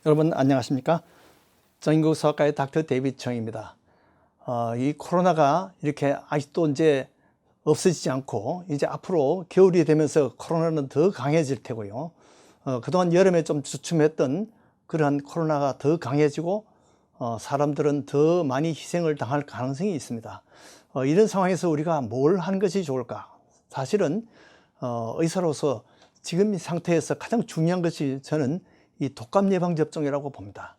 여러분 안녕하십니까? 정인국서학과의 닥터 데이비드 청입니다. 이 코로나가 이렇게 아직도 이제 없어지지 않고 이제 앞으로 겨울이 되면서 코로나는 더 강해질 테고요. 그동안 여름에 좀 주춤했던 그러한 코로나가 더 강해지고 사람들은 더 많이 희생을 당할 가능성이 있습니다. 이런 상황에서 우리가 뭘 하는 것이 좋을까? 사실은 의사로서 지금 이 상태에서 가장 중요한 것이 저는 이 독감 예방 접종이라고 봅니다.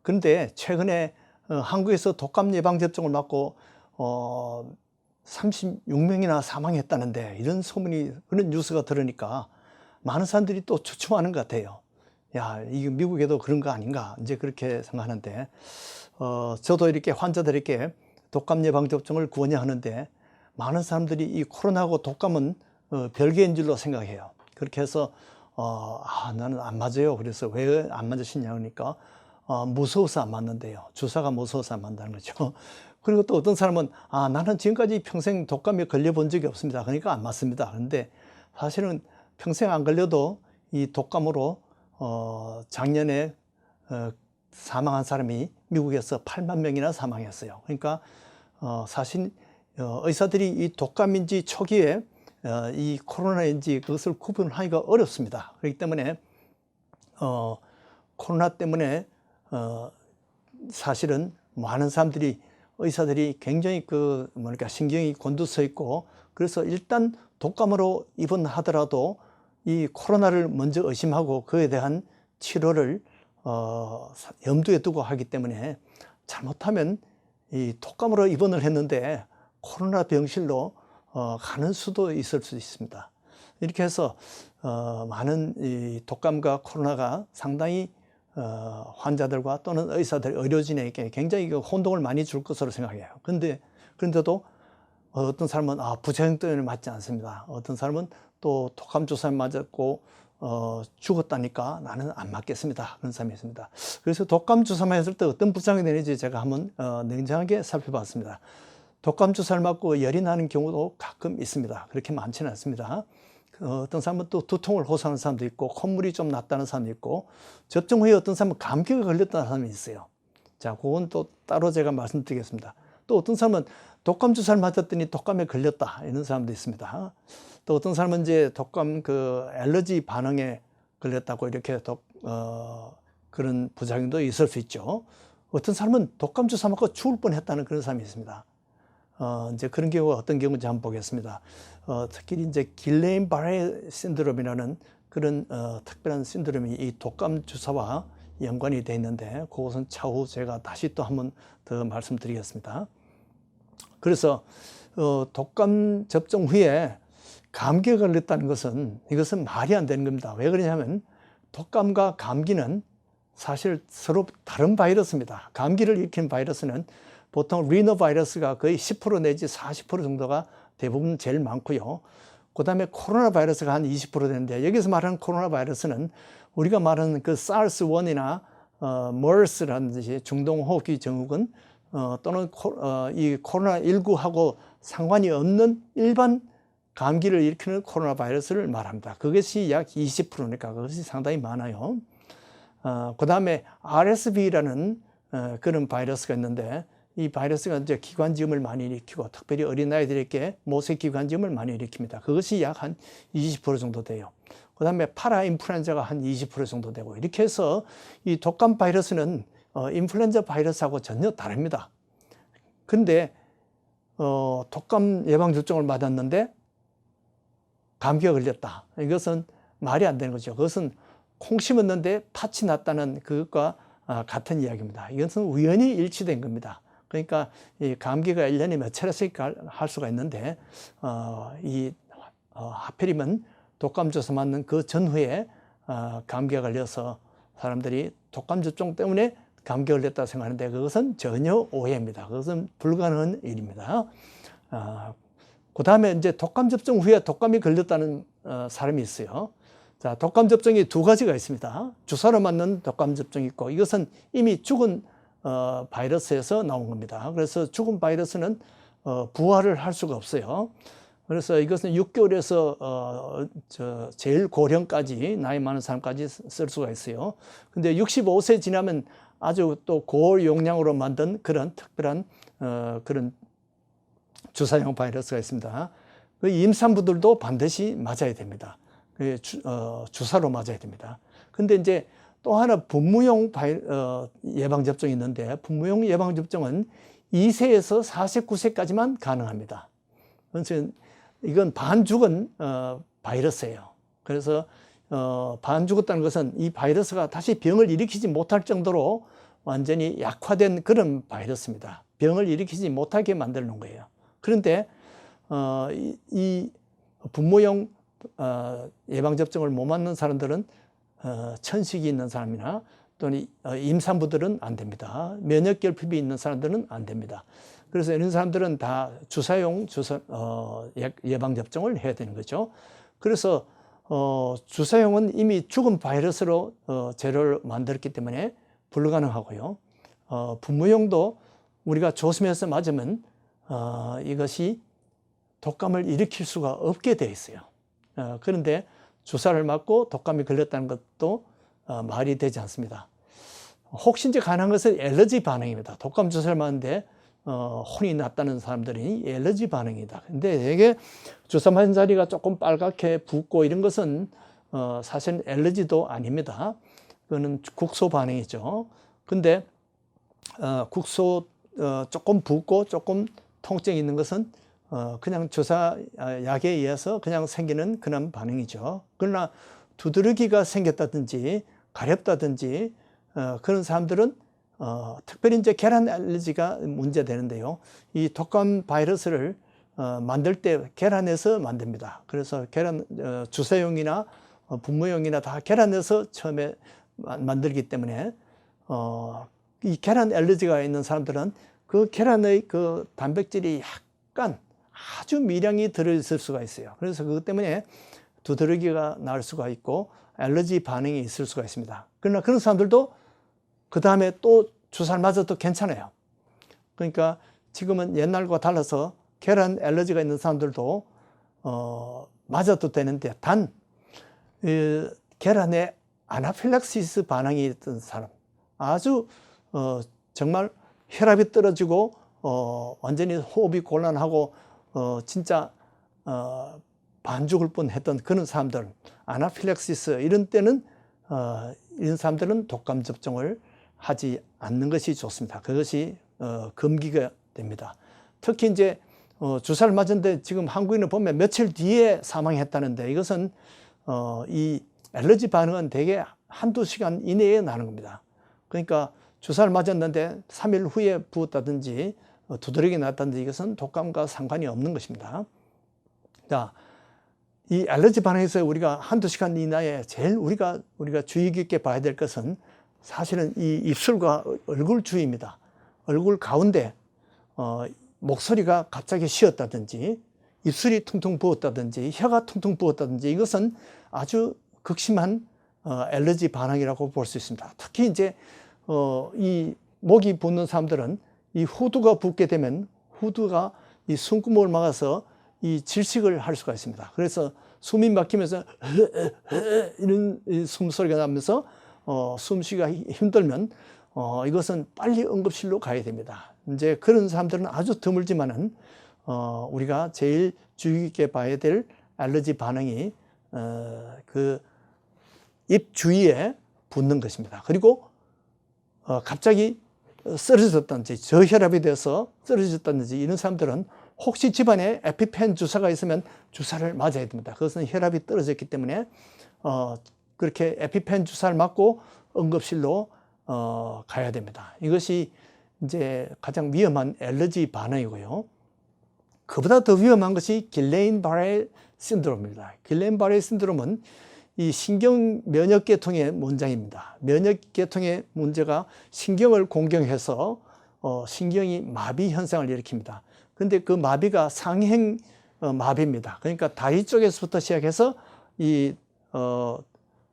그런데 최근에 한국에서 독감 예방 접종을 맞고 36명이나 사망했다는데, 이런 소문이, 그런 뉴스가 들으니까 많은 사람들이 또 주춤하는 것 같아요. 야, 이게 미국에도 그런 거 아닌가, 이제 그렇게 생각하는데, 저도 이렇게 환자들에게 독감 예방 접종을 권유하는데 많은 사람들이 이 코로나하고 독감은 별개인 줄로 생각해요. 그렇게 해서 나는 안 맞아요. 그래서 왜 안 맞으시냐 그러니까 무서워서 안 맞는데요. 주사가 무서워서 안 맞는다는 거죠. 그리고 또 어떤 사람은 나는 지금까지 평생 독감에 걸려본 적이 없습니다. 그러니까 안 맞습니다. 그런데 사실은 평생 안 걸려도 이 독감으로 작년에 사망한 사람이 미국에서 8만 명이나 사망했어요. 그러니까 사실 의사들이 이 독감인지 초기에 이 코로나인지 그것을 구분하기가 어렵습니다. 그렇기 때문에 코로나 때문에 사실은 많은 사람들이, 의사들이 굉장히 신경이 곤두서 있고, 그래서 일단 독감으로 입원하더라도 이 코로나를 먼저 의심하고 그에 대한 치료를 염두에 두고 하기 때문에, 잘못하면 이 독감으로 입원을 했는데 코로나 병실로 가는 수도 있을 수 있습니다. 이렇게 해서 많은 이 독감과 코로나가 상당히 환자들과 또는 의사들, 의료진에게 굉장히 혼동을 많이 줄 것으로 생각해요. 그런데도 어떤 사람은 부작용 때문에 맞지 않습니다. 어떤 사람은 또 독감 주사에 맞았고 죽었다니까 나는 안 맞겠습니다, 그런 사람이 있습니다. 그래서 독감 주사만 했을 때 어떤 부작용이 되는지 제가 한번 냉정하게 살펴봤습니다. 독감 주사를 맞고 열이 나는 경우도 가끔 있습니다. 그렇게 많지는 않습니다. 어떤 사람은 또 두통을 호소하는 사람도 있고, 콧물이 좀 났다는 사람도 있고, 접종 후에 어떤 사람은 감기가 걸렸다는 사람이 있어요. 자, 그건 또 따로 제가 말씀드리겠습니다. 또 어떤 사람은 독감 주사를 맞았더니 독감에 걸렸다, 이런 사람도 있습니다. 또 어떤 사람은 이제 독감 알러지 반응에 걸렸다고 이렇게 그런 부작용도 있을 수 있죠. 어떤 사람은 독감 주사 맞고 죽을 뻔했다는 그런 사람이 있습니다. 이제 그런 경우가 어떤 경우인지 한번 보겠습니다. 특히 이제 길레인-바레 신드롬이라는 그런 특별한 신드롬이 이 독감 주사와 연관이 되어 있는데, 그것은 차후 제가 다시 또 한번 더 말씀드리겠습니다. 그래서 독감 접종 후에 감기에 걸렸다는 것은, 이것은 말이 안 되는 겁니다. 왜 그러냐면 독감과 감기는 사실 서로 다른 바이러스입니다. 감기를 일으키는 바이러스는 보통 리노바이러스가 거의 10% 내지 40% 정도가 대부분 제일 많고요. 그 다음에 코로나 바이러스가 한 20% 되는데, 여기서 말하는 코로나 바이러스는 우리가 말하는 그 SARS-1이나 MERS라든지 중동호흡기 증후군 또는 이 코로나19하고 상관이 없는 일반 감기를 일으키는 코로나 바이러스를 말합니다. 그것이 약 20%니까 그것이 상당히 많아요. 그 다음에 RSV라는 그런 바이러스가 있는데, 이 바이러스가 이제 기관지음을 많이 일으키고, 특별히 어린아이들에게 모세기관지음을 많이 일으킵니다. 그것이 약 한 20% 정도 돼요. 그 다음에 파라인플루엔자가 한 20% 정도 되고, 이렇게 해서 이 독감 바이러스는 인플루엔자 바이러스하고 전혀 다릅니다. 근데 독감 예방접종을 맞았는데 감기가 걸렸다, 이것은 말이 안 되는 거죠. 그것은 콩 심었는데 팥이 났다는 그것과 같은 이야기입니다. 이것은 우연히 일치된 겁니다. 그러니까 이 감기가 1년에 몇 차례씩 할 수가 있는데, 하필이면 독감 주사 맞는 그 전후에 감기가 걸려서 사람들이 독감 접종 때문에 감기가 걸렸다고 생각하는데, 그것은 전혀 오해입니다. 그것은 불가능한 일입니다. 그 다음에 이제 독감 접종 후에 독감이 걸렸다는 사람이 있어요. 자, 독감 접종이 두 가지가 있습니다. 주사로 맞는 독감 접종이 있고, 이것은 이미 죽은 바이러스에서 나온 겁니다. 그래서 죽은 바이러스는 부활을 할 수가 없어요. 그래서 이것은 6개월에서 제일 고령까지 나이 많은 사람까지 쓸 수가 있어요. 근데 65세 지나면 아주 또 고용량으로 만든 그런 특별한 그런 주사용 바이러스가 있습니다. 그 임산부들도 반드시 맞아야 됩니다. 주사로 맞아야 됩니다. 근데 이제 또 하나 분무용 예방접종이 있는데, 분무용 예방접종은 2세에서 49세까지만 가능합니다. 그래서 이건 반죽은 바이러스예요. 그래서 반죽었다는 것은 이 바이러스가 다시 병을 일으키지 못할 정도로 완전히 약화된 그런 바이러스입니다. 병을 일으키지 못하게 만들어 놓은 거예요. 그런데 이 분무용 예방접종을 못 맞는 사람들은 천식이 있는 사람이나 또는 임산부들은 안 됩니다. 면역결핍이 있는 사람들은 안 됩니다. 그래서 이런 사람들은 다 주사용 예방접종을 해야 되는 거죠. 그래서 주사용은 이미 죽은 바이러스로 재료를 만들었기 때문에 불가능하고요. 분무용도 우리가 조심해서 맞으면 이것이 독감을 일으킬 수가 없게 되어 있어요. 그런데 주사를 맞고 독감이 걸렸다는 것도 말이 되지 않습니다. 혹시 이제 가능한 것은 알러지 반응입니다. 독감 주사를 맞는데 혼이 났다는 사람들이 알러지 반응이다. 근데 이게 주사 맞은 자리가 조금 빨갛게 붓고 이런 것은 사실은 알러지도 아닙니다. 그거는 국소 반응이죠. 근데 국소 조금 붓고 조금 통증이 있는 것은 그냥 주사 약에 의해서 그냥 생기는 그런 반응이죠. 그러나 두드러기가 생겼다든지 가렵다든지 그런 사람들은 특별히 이제 계란 알러지가 문제되는데요. 이 독감 바이러스를 만들 때 계란에서 만듭니다. 그래서 계란 주사용이나 분무용이나 다 계란에서 처음에 만들기 때문에 이 계란 알러지가 있는 사람들은 그 계란의 그 단백질이 약간 아주 미량이 들어있을 수가 있어요. 그래서 그것 때문에 두드러기가 날 수가 있고 알러지 반응이 있을 수가 있습니다. 그러나 그런 사람들도 그 다음에 또 주사를 맞아도 괜찮아요. 그러니까 지금은 옛날과 달라서 계란 알러지가 있는 사람들도 맞아도 되는데 단 계란에 아나필락시스 반응이 있던 사람, 아주 정말 혈압이 떨어지고 완전히 호흡이 곤란하고 진짜 반죽을 뻔했던 그런 사람들, 아나필락시스 이런 때는 이런 사람들은 독감 접종을 하지 않는 것이 좋습니다. 그것이 금기가 됩니다. 특히 이제 주사를 맞았는데 지금 한국인을 보면 며칠 뒤에 사망했다는데 이것은 이 알러지 반응은 대개 한두 시간 이내에 나는 겁니다. 그러니까 주사를 맞았는데 3일 후에 부었다든지 두드러기 났다든지 이것은 독감과 상관이 없는 것입니다. 자, 이 알러지 반응에서 우리가 한두 시간 이내에 제일 우리가 주의 깊게 봐야 될 것은 사실은 이 입술과 얼굴 주위입니다. 얼굴 가운데 목소리가 갑자기 쉬었다든지 입술이 퉁퉁 부었다든지 혀가 퉁퉁 부었다든지 이것은 아주 극심한 알러지 반응이라고 볼 수 있습니다. 특히 이제 이 목이 붓는 사람들은 이 후두가 붓게 되면 후두가 이 숨구멍을 막아서 이 질식을 할 수가 있습니다. 그래서 숨이 막히면서 이런 숨소리가 나면서 숨쉬기가 힘들면 이것은 빨리 응급실로 가야 됩니다. 이제 그런 사람들은 아주 드물지만은 우리가 제일 주의 깊게 봐야 될 알러지 반응이 그 입 주위에 붓는 것입니다. 그리고 갑자기 쓰러졌다든지 저혈압이 돼서 쓰러졌다든지 이런 사람들은 혹시 집안에 에피펜 주사가 있으면 주사를 맞아야 됩니다. 그것은 혈압이 떨어졌기 때문에 그렇게 에피펜 주사를 맞고 응급실로 가야 됩니다. 이것이 이제 가장 위험한 알러지 반응이고요. 그보다 더 위험한 것이 길레인-바레 신드롬입니다. 길레인-바레 신드롬은 이 신경 면역계통의 문제입니다. 면역계통의 문제가 신경을 공격해서 신경이 마비 현상을 일으킵니다. 그런데 그 마비가 상행 마비입니다. 그러니까 다리 쪽에서부터 시작해서 이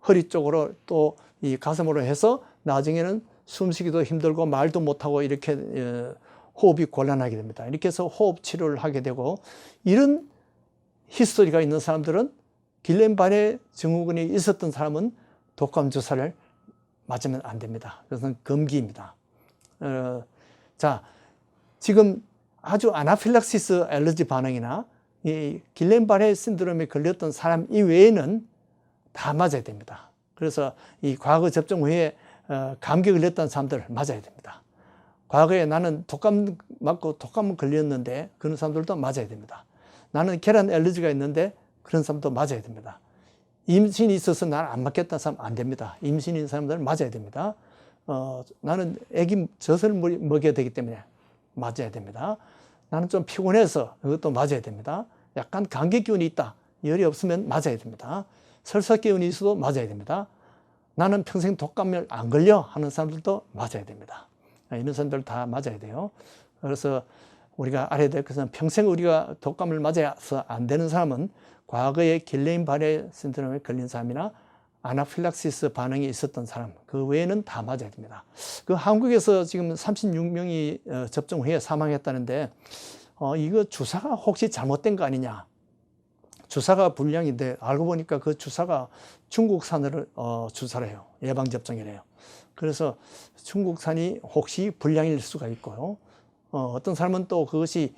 허리 쪽으로 또 이 가슴으로 해서 나중에는 숨쉬기도 힘들고 말도 못하고 이렇게 호흡이 곤란하게 됩니다. 이렇게 해서 호흡 치료를 하게 되고 이런 히스토리가 있는 사람들은 길렌바레 증후군이 있었던 사람은 독감 주사를 맞으면 안 됩니다. 그것은 금기입니다. 자, 지금 아주 아나필락시스 알러지 반응이나 이 길렌바레 신드롬에 걸렸던 사람 이외에는 다 맞아야 됩니다. 그래서 이 과거 접종 후에 감기 걸렸던 사람들 맞아야 됩니다. 과거에 나는 독감 맞고 독감 걸렸는데 그런 사람들도 맞아야 됩니다. 나는 계란 알러지가 있는데 그런 사람도 맞아야 됩니다. 임신이 있어서 나는 안 맞겠다는 사람 안 됩니다. 임신이 있는 사람들은 맞아야 됩니다. 나는 애기 젖을 먹여야 되기 때문에 맞아야 됩니다. 나는 좀 피곤해서 그것도 맞아야 됩니다. 약간 감기 기운이 있다. 열이 없으면 맞아야 됩니다. 설사 기운이 있어도 맞아야 됩니다. 나는 평생 독감을 안 걸려 하는 사람들도 맞아야 됩니다. 이런 사람들 다 맞아야 돼요. 그래서 우리가 알아야 될 것은 평생 우리가 독감을 맞아서 안 되는 사람은 과거에 길레인바레 신드롬에 걸린 사람이나 아나필락시스 반응이 있었던 사람, 그 외에는 다 맞아야 됩니다. 그 한국에서 지금 36명이 접종 후에 사망했다는데 이거 주사가 혹시 잘못된 거 아니냐? 주사가 불량인데 알고 보니까 그 주사가 중국산을 주사를 해요. 예방접종이래요. 그래서 중국산이 혹시 불량일 수가 있고요. 어떤 사람은 또 그것이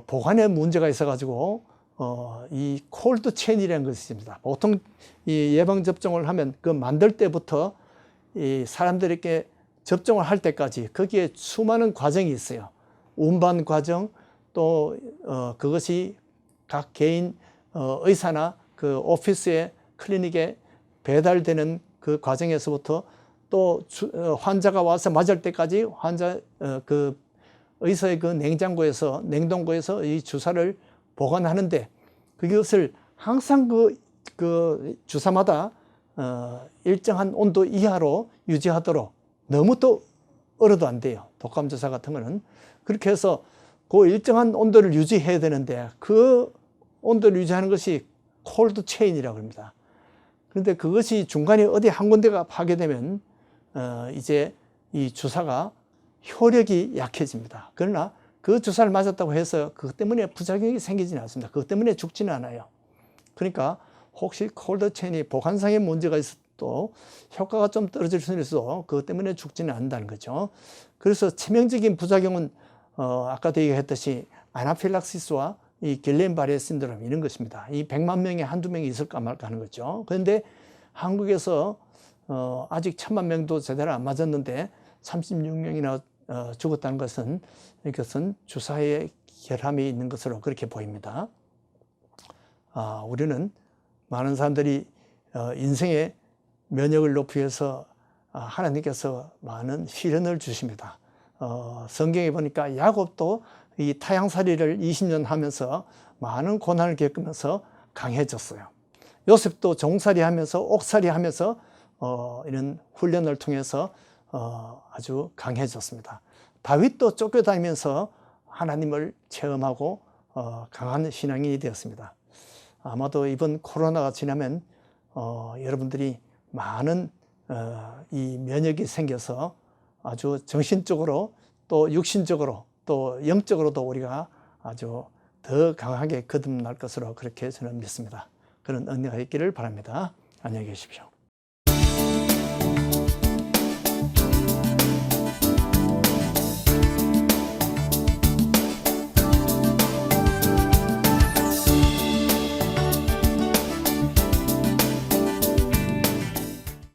보관에 문제가 있어가지고 이 콜드 체인이라는 것이 있습니다. 보통 이 예방접종을 하면 그 만들 때부터 이 사람들에게 접종을 할 때까지 거기에 수많은 과정이 있어요. 운반 과정, 또 그것이 각 개인 의사나 그 오피스에 클리닉에 배달되는 그 과정에서부터 또 환자가 와서 맞을 때까지 환자 그 의사의 그 냉동고에서 이 주사를 보관하는데 그것을 항상 그 주사마다 일정한 온도 이하로 유지하도록 너무 또 얼어도 안 돼요. 독감 주사 같은 거는. 그렇게 해서 그 일정한 온도를 유지해야 되는데 그 온도를 유지하는 것이 콜드 체인이라고 합니다. 그런데 그것이 중간에 어디 한 군데가 파괴되면 이제 이 주사가 효력이 약해집니다. 그러나 그 주사를 맞았다고 해서 그것 때문에 부작용이 생기지는 않습니다. 그것 때문에 죽지는 않아요. 그러니까 혹시 콜드 체인이 보관상의 문제가 있어도 효과가 좀 떨어질 수는 있어도 그것 때문에 죽지는 않는다는 거죠. 그래서 치명적인 부작용은 아까도 얘기했듯이 아나필락시스와 이 길렌바레 신드롬 이런 것입니다. 이 100만 명에 한두 명이 있을까 말까 하는 거죠. 그런데 한국에서 아직 1000만 명도 제대로 안 맞았는데 36명이나 죽었다는 것은 이것은 주사에 결함이 있는 것으로 그렇게 보입니다. 우리는 많은 사람들이 인생의 면역을 높이기 위해서 하나님께서 많은 시련을 주십니다. 성경에 보니까 야곱도 이 타향살이를 20년 하면서 많은 고난을 겪으면서 강해졌어요. 요셉도 종살이 하면서 옥살이 하면서 이런 훈련을 통해서 아주 강해졌습니다. 다윗도 쫓겨다니면서 하나님을 체험하고 강한 신앙인이 되었습니다. 아마도 이번 코로나가 지나면 여러분들이 많은 이 면역이 생겨서 아주 정신적으로 또 육신적으로 또 영적으로도 우리가 아주 더 강하게 거듭날 것으로 그렇게 저는 믿습니다. 그런 은혜가 있기를 바랍니다. 안녕히 계십시오.